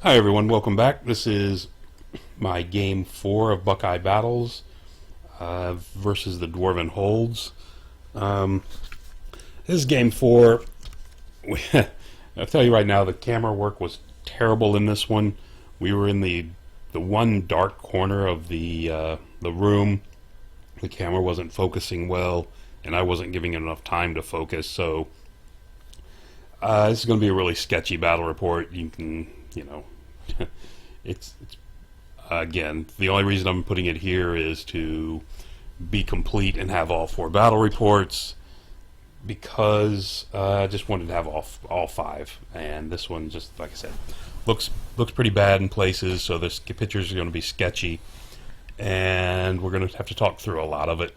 Hi everyone, welcome back. This is my game 4 of Buckeye Battles versus the Dwarven Holds. This is game 4. I'll tell you right now, the camera work was terrible in this one. We were in the one dark corner of the room. The camera wasn't focusing well, and I wasn't giving it enough time to focus, so this is going to be a really sketchy battle report. You can, it's again, the only reason I'm putting it here is to be complete and have all 4 battle reports, because I just wanted to have all 5, and this one, just like I said, looks pretty bad in places, so this pictures are going to be sketchy, and we're going to have to talk through a lot of it.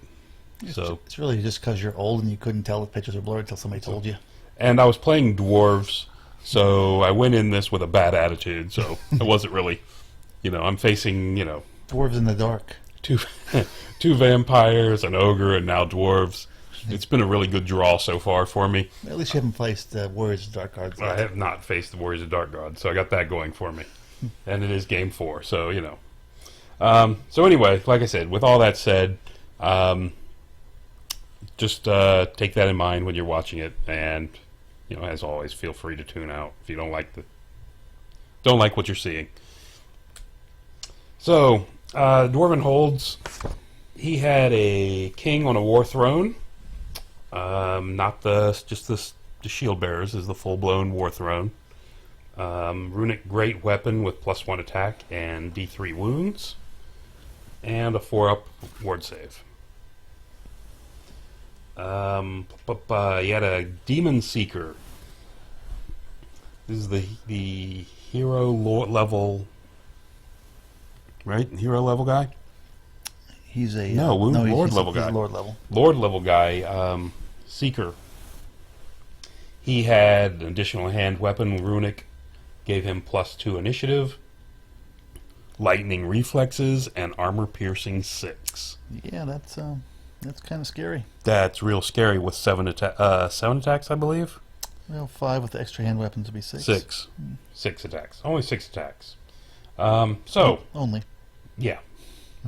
It's really just because you're old and you couldn't tell the pictures are blurred until somebody told you. And I was playing dwarves, so I went in this with a bad attitude, so it wasn't really, I'm facing, Dwarves in the dark. two vampires, an ogre, and now dwarves. It's been a really good draw so far for me. At least you haven't faced Warriors of Dark Gods. I have not faced the Warriors of Dark Gods, so I got that going for me. And it is game 4, so, so anyway, like I said, with all that said, just take that in mind when you're watching it, and as always, feel free to tune out if you don't like what you're seeing. So, Dwarven Holds, he had a king on a war throne. Not just the shield bearers is the full-blown war throne. Runic great weapon with +1 attack and D3 wounds, and a 4-up ward save. He had a Demon Seeker. This is the hero level, right? Hero level guy? He's a Lord level guy. Lord level. Lord level guy, Seeker. He had an additional hand weapon, Runic, gave him +2 initiative, lightning reflexes, and armor piercing 6. Yeah, that's kind of scary. That's real scary with 7 attacks, I believe. Well, 5 with the extra hand weapons would be 6. 6. 6 attacks. Only 6 attacks. Only. Yeah.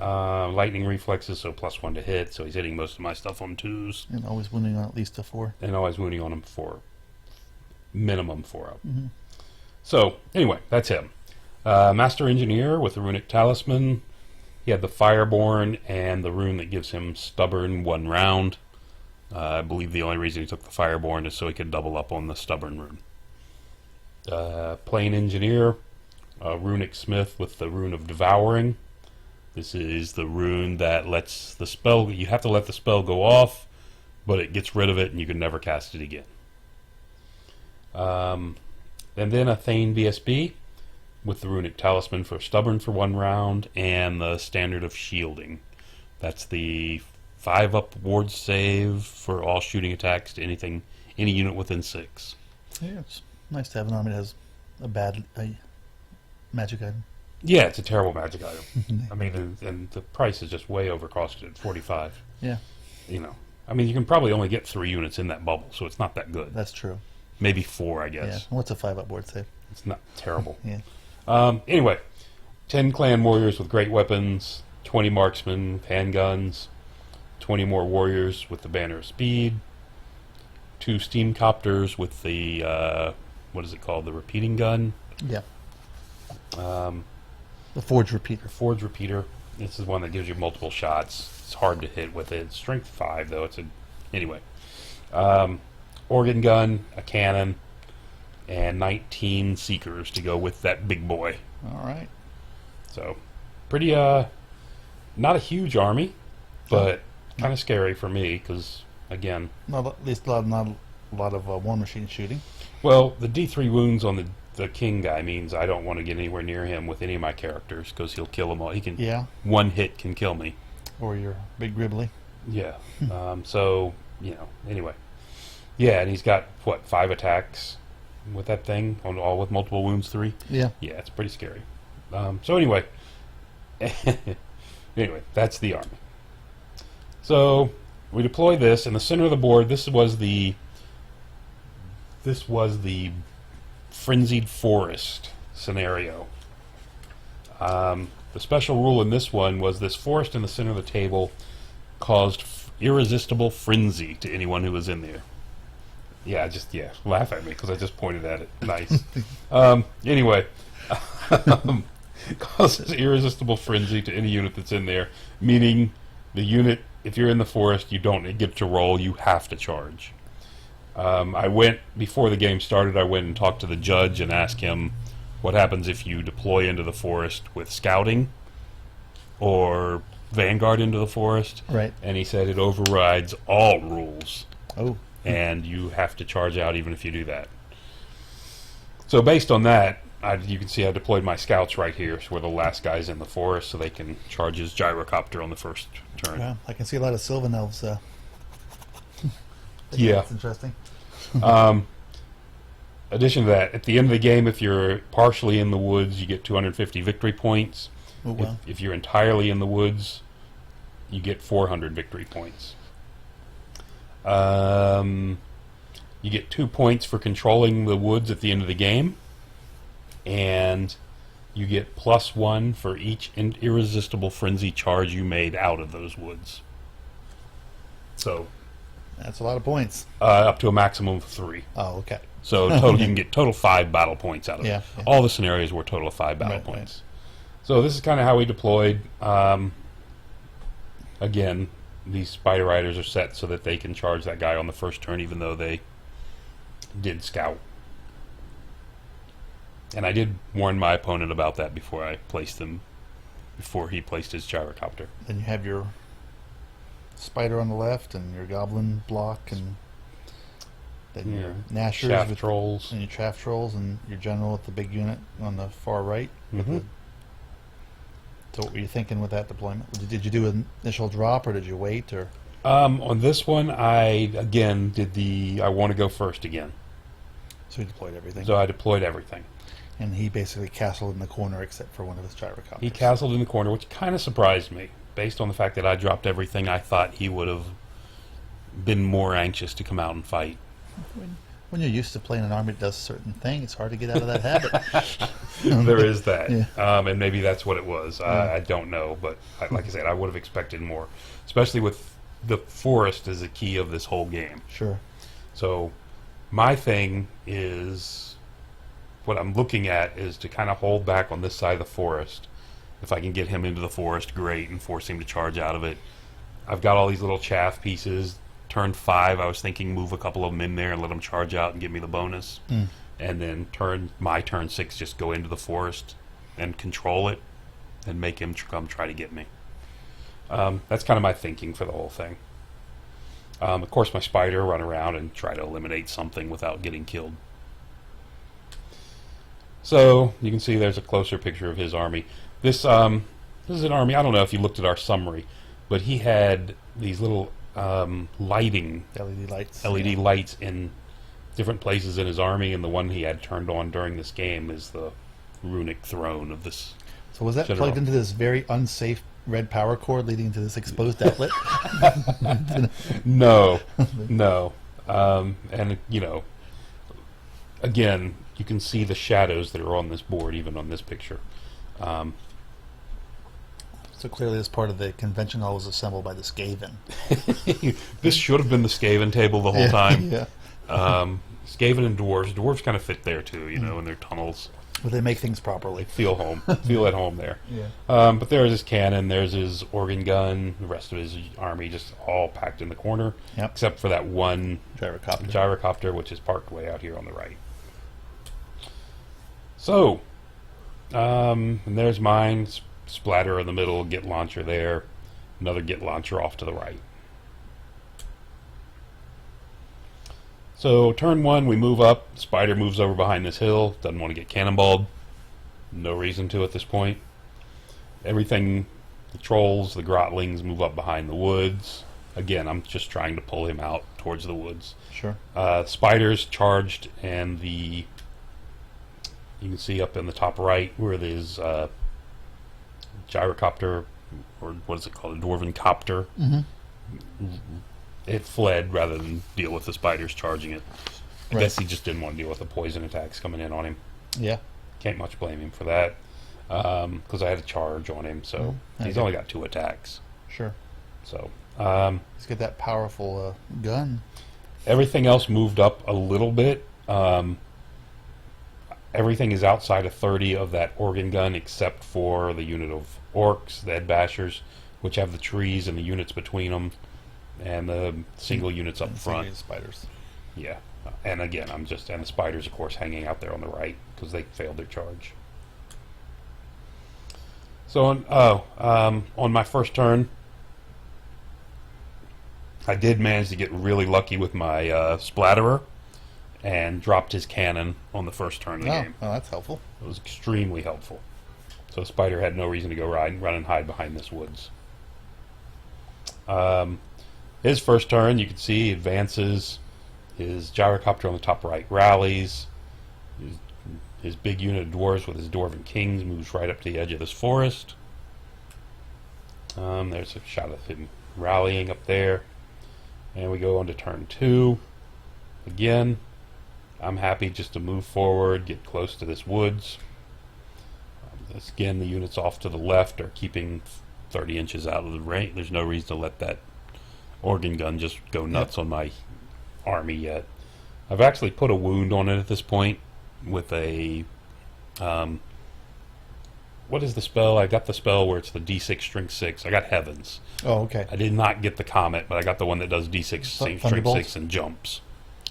Lightning reflexes, so +1 to hit, so he's hitting most of my stuff on 2s. And always wounding on at least a 4. And always wounding on him for minimum 4-up. Mm-hmm. So, anyway, that's him. Master Engineer with the Runic Talisman. He had the Fireborn and the rune that gives him Stubborn 1 round. I believe the only reason he took the Fireborn is so he could double up on the Stubborn rune. Plain Engineer, Runic Smith with the rune of Devouring. This is the rune that lets the spell, you have to let the spell go off, but it gets rid of it and you can never cast it again. And then a Thane BSB with the Runic Talisman for Stubborn for 1 round, and the Standard of Shielding. That's the 5-up ward save for all shooting attacks to any unit within 6. Yeah, it's nice to have an army that has a magic item. Yeah, it's a terrible magic item. I mean, and the price is just way overcosted at 45. Yeah. You can probably only get 3 units in that bubble, so it's not that good. That's true. Maybe 4, I guess. Yeah. What's a 5-up ward save? It's not terrible. Yeah. Anyway, 10 clan warriors with great weapons, 20 marksmen, handguns, 20 more warriors with the banner of speed, 2 steam copters with the, what is it called, the repeating gun? Yeah. The Forge Repeater. Forge Repeater. This is one that gives you multiple shots. It's hard to hit with it. Strength 5, though. Anyway. Organ gun, a cannon, and 19 Seekers to go with that big boy. All right. So, pretty, not a huge army, but kind of scary for me, because, again... Not a lot of War Machine shooting. Well, the D3 wounds on the king guy means I don't want to get anywhere near him with any of my characters, because he'll kill them all. He can... Yeah. 1 hit can kill me. Or your big Gribbly. Yeah. So, anyway. Yeah, and he's got, 5 attacks with that thing, all with multiple wounds 3? Yeah. Yeah, it's pretty scary. So anyway, that's the army. So we deploy this in the center of the board. This was the Frenzied Forest. scenario. The special rule in this one was this forest in the center of the table caused irresistible frenzy to anyone who was in there. Yeah, laugh at me because I just pointed at it. Nice. Anyway, causes irresistible frenzy to any unit that's in there, meaning the unit, if you're in the forest, you don't get to roll, you have to charge. I went, before the game started, I went and talked to the judge and asked him what happens if you deploy into the forest with scouting or vanguard into the forest. Right. And he said it overrides all rules. Oh. And you have to charge out even if you do that. So based on that, you can see I deployed my scouts right here, so we're the last guys in the forest, so they can charge his gyrocopter on the first turn. Wow, I can see a lot of Sylvan Elves. Yeah. That's interesting. Addition to that, at the end of the game, if you're partially in the woods, you get 250 victory points. Oh, wow. If you're entirely in the woods, you get 400 victory points. You get 2 points for controlling the woods at the end of the game, and you get +1 for each irresistible frenzy charge you made out of those woods. So That's a lot of points. up to a maximum of 3. Oh, okay. So total, you can get total 5 battle points out of Yeah, it. yeah. All the scenarios were total of 5 battle Right, points. So this is kind of how we deployed. Again, these Spider Riders are set so that they can charge that guy on the first turn, even though they did scout. And I did warn my opponent about that before I placed him, before he placed his gyrocopter. Then you have your spider on the left and your goblin block, and then your Nashers Shaft trolls. and your chaff trolls, and your general with the big unit on the far right. Mm-hmm. So what were you thinking with that deployment? Did you do an initial drop, or did you wait, or? On this one, I again did I want to go first again. So he deployed everything. So I deployed everything. And he basically castled in the corner except for one of his gyrocopters. He castled in the corner, which kind of surprised me. Based on the fact that I dropped everything, I thought he would have been more anxious to come out and fight. When you're used to playing an army that does a certain thing, it's hard to get out of that habit. There is that. Yeah. And maybe that's what it was. I don't know. But like I said, I would have expected more. Especially with the forest as a key of this whole game. Sure. So my thing is, what I'm looking at is to kind of hold back on this side of the forest. If I can get him into the forest, great, and force him to charge out of it. I've got all these little chaff pieces. Turn 5, I was thinking move a couple of them in there and let them charge out and give me the bonus. And then my turn 6, just go into the forest and control it and make him come try to get me. That's kind of my thinking for the whole thing. Of course, my spider run around and try to eliminate something without getting killed. So you can see there's a closer picture of his army. This is an army. I don't know if you looked at our summary, but he had these little lighting LED lights in different places in his army, and the one he had turned on during this game is the runic throne of this. So was that general. plugged into this very unsafe red power cord leading to this exposed outlet? No. And again, you can see the shadows that are on this board, even on this picture. So clearly this part of the convention hall was assembled by the Skaven. This should have been the Skaven table the whole time. Yeah. Skaven and dwarves. Dwarves kind of fit there too, in their tunnels. But they make things properly. Feel at home there. Yeah. But there's his cannon, there's his organ gun, the rest of his army just all packed in the corner, Yep. except for that one Gyrocopter. which is parked way out here on the right. So, and there's mine, splatter in the middle, get launcher there, another get launcher off to the right. So turn 1, we move up. Spider moves over behind this hill. Doesn't want to get cannonballed. No reason to at this point. Everything, the trolls, the grotlings move up behind the woods. Again, I'm just trying to pull him out towards the woods. Sure. Spiders charged, and you can see up in the top right where there's gyrocopter, or what is it called, a dwarven copter. It fled rather than deal with the spiders charging it. I guess he just didn't want to deal with the poison attacks coming in on him. Yeah. can't much blame him for that. Because I had a charge on him, so he's only got 2 attacks. Sure. So he's got that powerful gun. everything else moved up a little bit. Everything is outside of 30 of that organ gun, except for the unit of orcs, the head bashers, which have the trees and the units between them, and the single units up front. Spiders. Yeah, and again, and the spiders, of course, hanging out there on the right because they failed their charge. So on my first turn, I did manage to get really lucky with my splatterer, and dropped his cannon on the first turn of the game. Oh, that's helpful. It was extremely helpful. So the spider had no reason to go run and hide behind this woods. His first turn, you can see, he advances. His gyrocopter on the top right rallies. His big unit of dwarves with his Dwarven kings moves right up to the edge of this forest. There's a shot of him rallying up there. And we go on to turn 2. Again, I'm happy just to move forward, get close to this woods. Again, the units off to the left are keeping 30 inches out of the range. There's no reason to let that organ gun just go nuts on my army yet. I've actually put a wound on it at this point with a... what is the spell? I got the spell where it's the D6 strength 6. I got Heavens. Oh, okay. I did not get the Comet, but I got the one that does D6 strength 6 and jumps.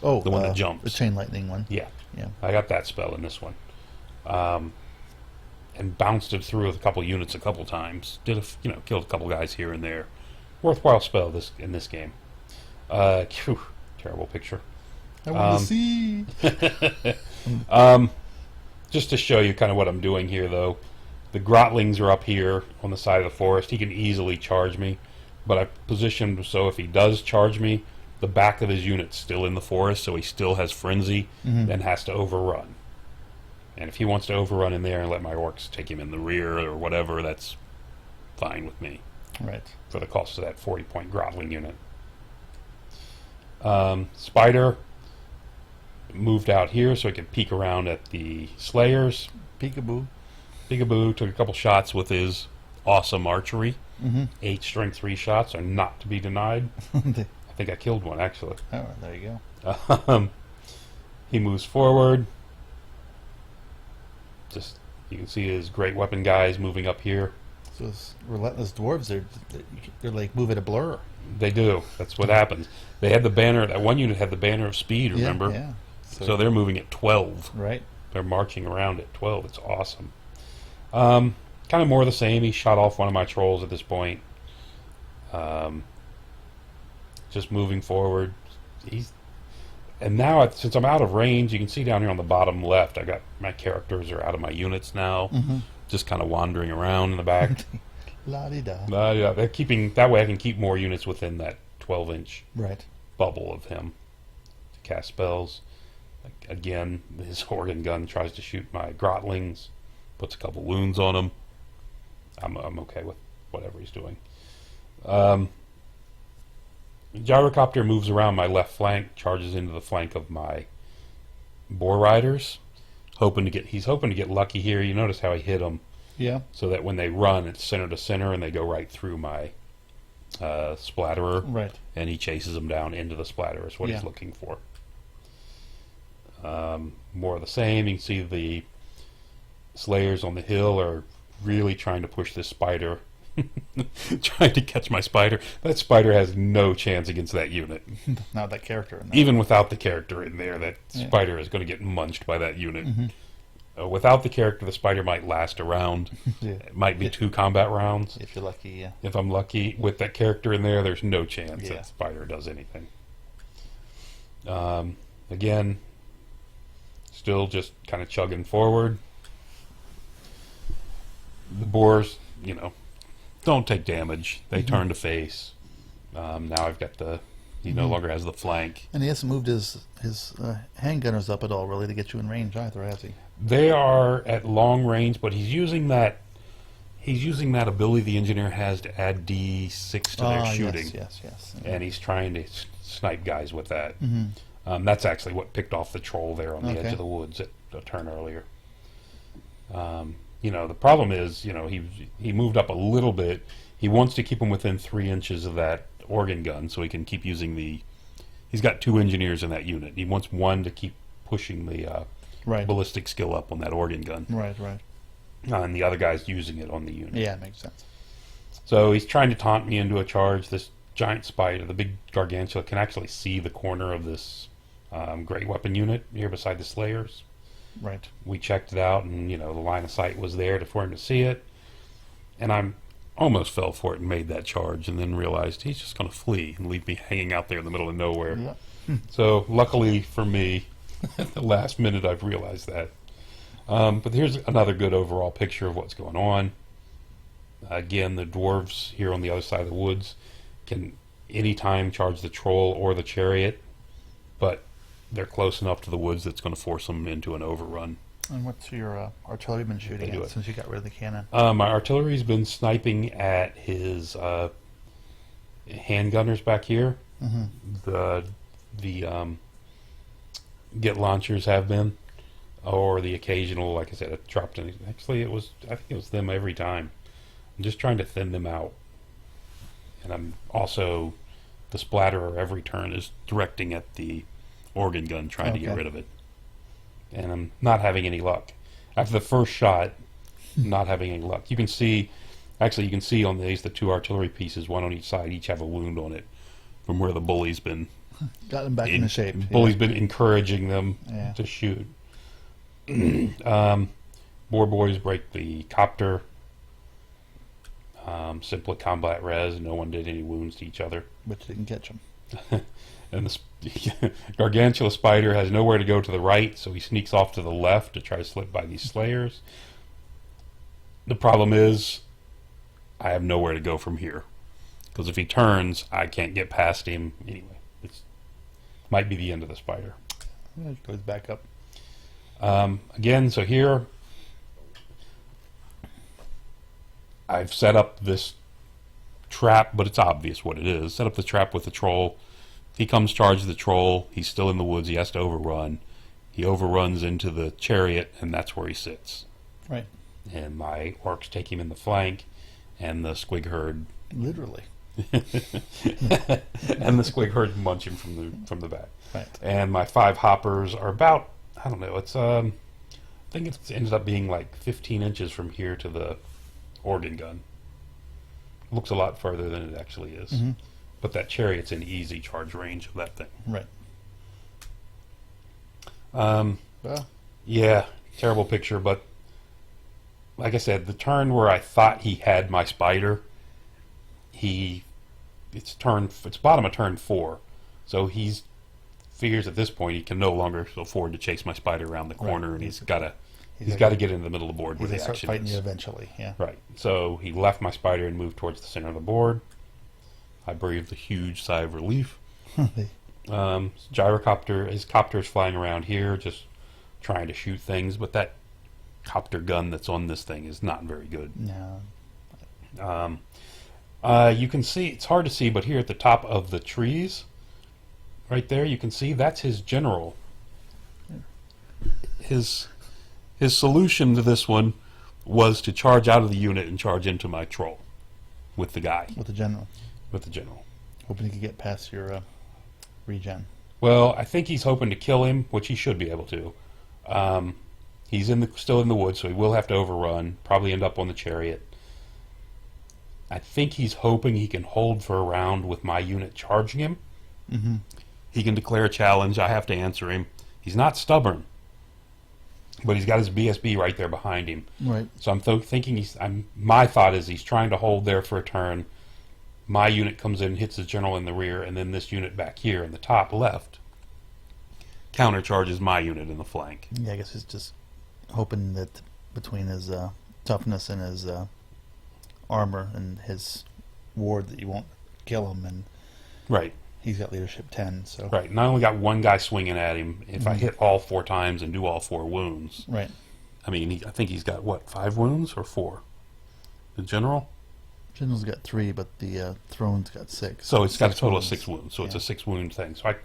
Oh, the one that jumps. The chain lightning one. Yeah. Yeah. I got that spell in this one. And bounced it through with a couple units a couple times. Killed a couple guys here and there. Worthwhile spell in this game. Terrible picture. I want to see. Just to show you kind of what I'm doing here, though. The Grotlings are up here on the side of the forest. He can easily charge me, but I positioned him so if he does charge me, the back of his unit's still in the forest, so he still has frenzy, then has to overrun. And if he wants to overrun in there and let my orcs take him in the rear or whatever, that's fine with me. Right. For the cost of that 40-point Grotling unit. Spider moved out here so he could peek around at the Slayers. Peekaboo. Peekaboo took a couple shots with his awesome archery. 8 strength 3 shots are not to be denied. I think I killed one, actually. Oh, there you go. He moves forward. Just, you can see his great weapon guys moving up here. So those relentless dwarves, they're like move at a blur. They do. That's what happens. They had the banner. That one unit had the banner of speed, remember? Yeah. So they're moving at 12. Right. They're marching around at 12. It's awesome. Kind of more of the same. He shot off one of my trolls at this point. Just moving forward. And now, since I'm out of range, you can see down here on the bottom left, I got my characters are out of my units now. Just kind of wandering around in the back. La-di-da. Yeah, they're keeping, that way I can keep more units within that 12-inch right. bubble of him to cast spells. Again, his organ gun tries to shoot my Grotlings, puts a couple wounds on them. I'm okay with whatever he's doing. Gyrocopter moves around my left flank, charges into the flank of my Boar Riders. He's hoping to get lucky here. You notice how he hit them. Yeah. So that when they run, it's center to center, and they go right through my splatterer. Right. And he chases them down into the splatterer is what he's looking for. More of the same. You can see the Slayers on the hill are really trying to push this spider. Trying to catch my spider. That spider has no chance against that unit. Not that character in there. Even without the character in there, that spider is going to get munched by that unit. Without the character, the spider might last a round. It might be 2 combat rounds. If you're lucky, yeah. If I'm lucky. With that character in there, there's no chance that spider does anything. Again, still just kind of chugging forward. The boars, don't take damage. They turn to face. Now I've got he no longer has the flank. And he hasn't moved his handgunners up at all, really, to get you in range either, has he? They are at long range, but he's using that ability the engineer has to add D6 to their shooting. Yes. And he's trying to snipe guys with that. That's actually what picked off the troll there on the edge of the woods at a turn earlier. The problem is, he moved up a little bit. He wants to keep him within 3 inches of that organ gun so he can keep using the... He's got 2 engineers in that unit. He wants one to keep pushing the ballistic skill up on that organ gun. Right. And the other guy's using it on the unit. Yeah, it makes sense. So he's trying to taunt me into a charge. This giant spider, the big gargantula, can actually see the corner of this great weapon unit here beside the slayers. Right. We checked it out, and the line of sight was there for him to see it. And I almost fell for it and made that charge, and then realized he's just going to flee and leave me hanging out there in the middle of nowhere. Yeah. So luckily for me, at the last minute I've realized that. But here's another good overall picture of what's going on. Again, the dwarves here on the other side of the woods can anytime charge the troll or the chariot, but they're close enough to the woods that's going to force them into an overrun. And what's your artillery been shooting at since you got rid of the cannon? My artillery's been sniping at his handgunners back here. The get launchers have been, or the occasional, like I said, it dropped in. Actually, I think it was them every time. I'm just trying to thin them out. And I'm also, the splatterer every turn is directing at the organ gun, trying to get rid of it. And I'm not having any luck. After the first shot, not having any luck. You can see on these, the 2 artillery pieces, one on each side, each have a wound on it from where the bully's been. Got them back into shape. The bully's been encouraging them to shoot. More boys break the copter. Simple combat res. No one did any wounds to each other. Which didn't catch them. And the gargantula spider has nowhere to go to the right, so he sneaks off to the left to try to slip by these slayers. The problem is, I have nowhere to go from here. Because if he turns, I can't get past him anyway. It might be the end of the spider. It goes back up. Again, so here, I've set up this trap, but it's obvious what it is. Set up the trap with the troll. He comes charge the troll. He's still in the woods. He has to overrun. He overruns into the chariot, and that's where he sits. Right. And my orcs take him in the flank, and the squig herd... Literally. and the squig herd munch him from the back. Right. And my 5 hoppers are about, I don't know, it's I think it's ended up being like 15 inches from here to the organ gun. Looks a lot further than it actually is. But that chariot's in easy charge range of that thing. Right. Well. Yeah, terrible picture, but like I said, the turn where I thought he had my spider, it's bottom of turn 4. So he's figures at this point he can no longer afford to chase my spider around the corner, and he's got to get into the middle of the board where the action start fighting is. you eventually, yeah. Right. So he left my spider and moved towards the center of the board. I breathed a huge sigh of relief. Gyrocopter, his copter's flying around here, just trying to shoot things, but that copter gun that's on this thing is not very good. No. You can see, it's hard to see, but here at the top of the trees, right there, you can see that's his general. His solution to this one was to charge out of the unit and charge into my troll with the guy. With the general. Hoping he could get past your regen. Well, I think he's hoping to kill him, which he should be able to. He's still in the woods, so he will have to overrun, probably end up on the chariot. I think he's hoping he can hold for a round with my unit charging him. He can declare a challenge. I have to answer him. He's not stubborn, but he's got his BSB right there behind him. Right. So I'm thinking my thought is he's trying to hold there for a turn. My unit comes in, hits the general in the rear, and then this unit back here in the top left countercharges my unit in the flank. Yeah, I guess he's just hoping that between his toughness and his armor and his ward that you won't kill him, and right. He's got leadership 10, so right. And I only got one guy swinging at him. If I hit all 4 times and do all 4 wounds, right. I mean, I think he's got what, 5 wounds or 4? The general. General's got 3, but the throne's got 6. So it's got a total of 6 wounds. So it's a 6 wound thing. So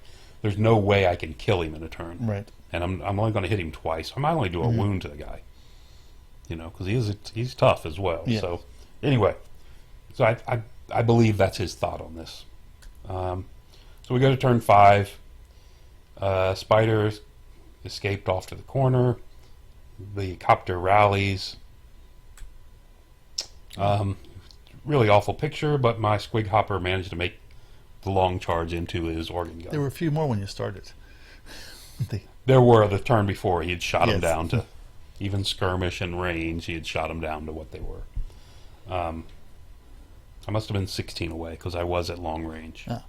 there's no way I can kill him in a turn. Right. And I'm only going to hit him twice. I might only do a wound to the guy. because he's tough as well. Yes. So anyway, so I believe that's his thought on this. So we go to turn 5. Spider escaped off to the corner. The copter rallies. Really awful picture, but my squig hopper managed to make the long charge into his organ gun. There were a few more when you started. There were the turn before he had shot him Yes. down to even skirmish and range. He had shot him down to what they were. I must have been 16 away because I was at long range. Ah.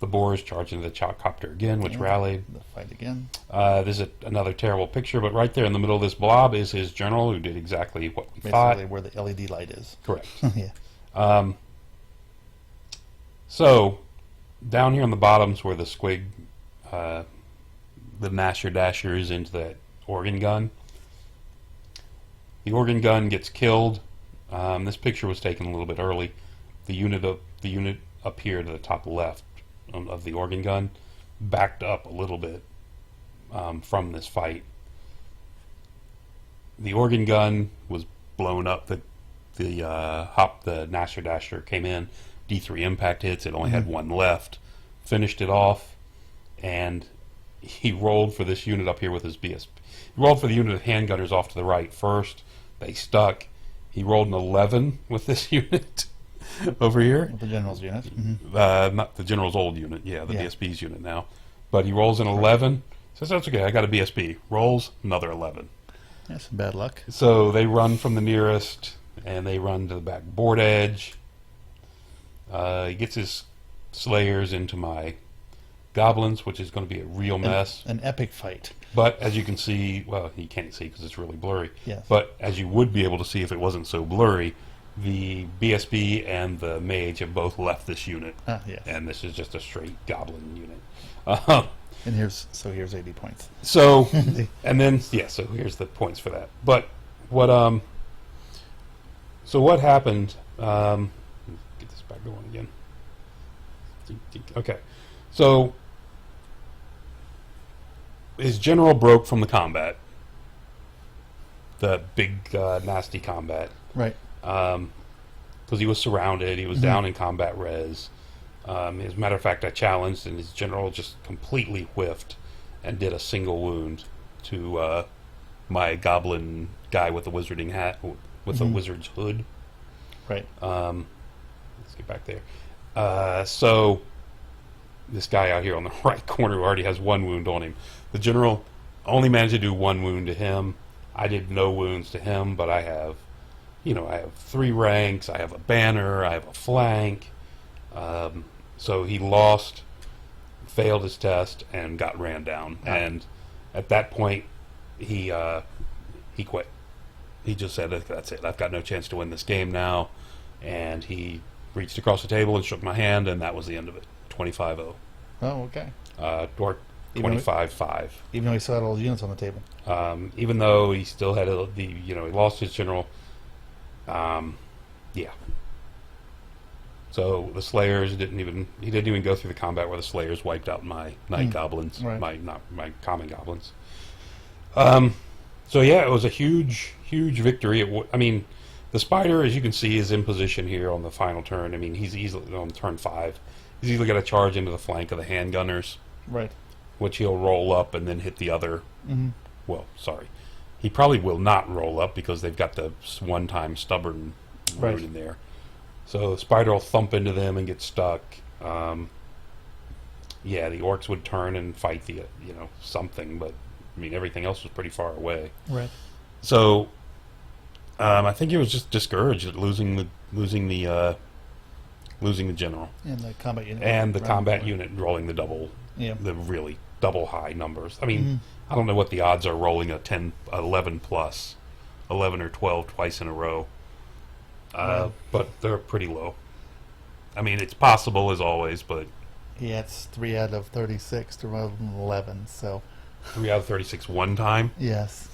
The boars charged into the copter again, which rallied. The fight again. There's another terrible picture, but right there in the middle of this blob is his general, who did exactly what we thought. Basically where the LED light is. Correct. Yeah. So, down here on the bottoms where the squig, the Nasher Dashers into that organ gun. The organ gun gets killed. This picture was taken a little bit early. The unit up here to the top left of the organ gun backed up a little bit from this fight. The organ gun was blown up. The Nasher Dasher came in. D3 impact hits. It only had one left. Finished it off, and he rolled for this unit up here with his BSP. He rolled for the unit of handgunners off to the right first. They stuck. He rolled an 11 with this unit over here. With the general's unit. Not the general's old unit. Yeah, the BSB's unit now. But he rolls an 11. Says, that's okay, I got a BSB. Rolls another 11. That's some bad luck. So they run from the nearest, and they run to the back board edge. He gets his slayers into my goblins, which is going to be a real mess. An epic fight. But as you can see, well, you can't see because it's really blurry. Yes. But as you would be able to see if it wasn't so blurry, the BSB and the mage have both left this unit. Yes. And this is just a straight goblin unit. And here's 80 points. So, and then, so here's the points for that. But what happened, get this back going again. Okay. So, his general broke from the combat. The big, nasty combat. Right. Because he was surrounded. He was down in combat res. As a matter of fact, I challenged, and his general just completely whiffed and did a single wound to my goblin guy with the wizarding hat, with a wizard's hood. Right. Let's get back there. So, this guy out here on the right corner who already has one wound on him. The general only managed to do one wound to him. I did no wounds to him, but I have 3 ranks, I have a banner, I have a flank. So he lost, failed his test, and got ran down. And at that point, he quit. He just said, that's it, I've got no chance to win this game now. And he reached across the table and shook my hand, and that was the end of it. 25-0. Oh, okay. Or 25-5. Even though he still had all the units on the table. Even though he still had he lost his general. Yeah. So the Slayers didn't even go through the combat where the Slayers wiped out my night goblins, right. my common goblins. So yeah, it was a huge victory. The Spider, as you can see, is in position here on the final turn. He's easily on turn 5. He's easily got to charge into the flank of the handgunners, right? Which he'll roll up and then hit the other. Well, sorry, he probably will not roll up because they've got the one-time stubborn wound in there. So the Spider will thump into them and get stuck. The Orcs would turn and fight the something, but everything else was pretty far away. Right. So I think he was just discouraged at losing the general And the combat unit. and the combat unit rolling the really double high numbers. I don't know what the odds are rolling a 11 plus, 11 or 12 twice in a row. But they're pretty low. It's possible as always, but it's 3 out of 36 to roll 11. So 3 out of 36 one time. yes.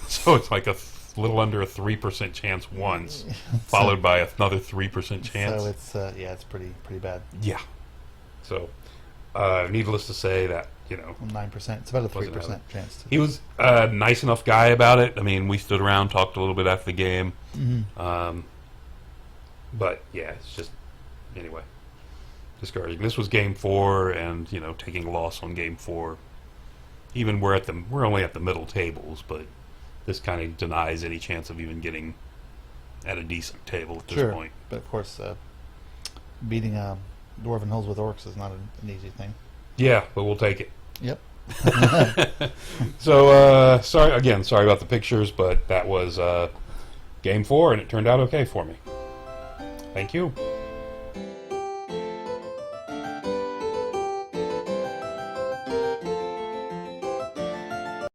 So it's like a little under a 3% chance once, followed by another 3% chance. So it's it's pretty bad. Yeah. So, needless to say that you know, 9%. It's about a Wasn't 3% chance. he was a nice enough guy about it. I mean, we stood around, talked a little bit after the game. But yeah, it's just anyway discouraging. This was game 4, and you know, taking a loss on game 4. Even we're only at the middle tables, but this kind of denies any chance of even getting at a decent table at this point. But of course, beating Dwarven Hills with Orcs is not an easy thing. Yeah, but we'll take it. Yep. So sorry about the pictures, but that was game 4, and it turned out okay for me. Thank you.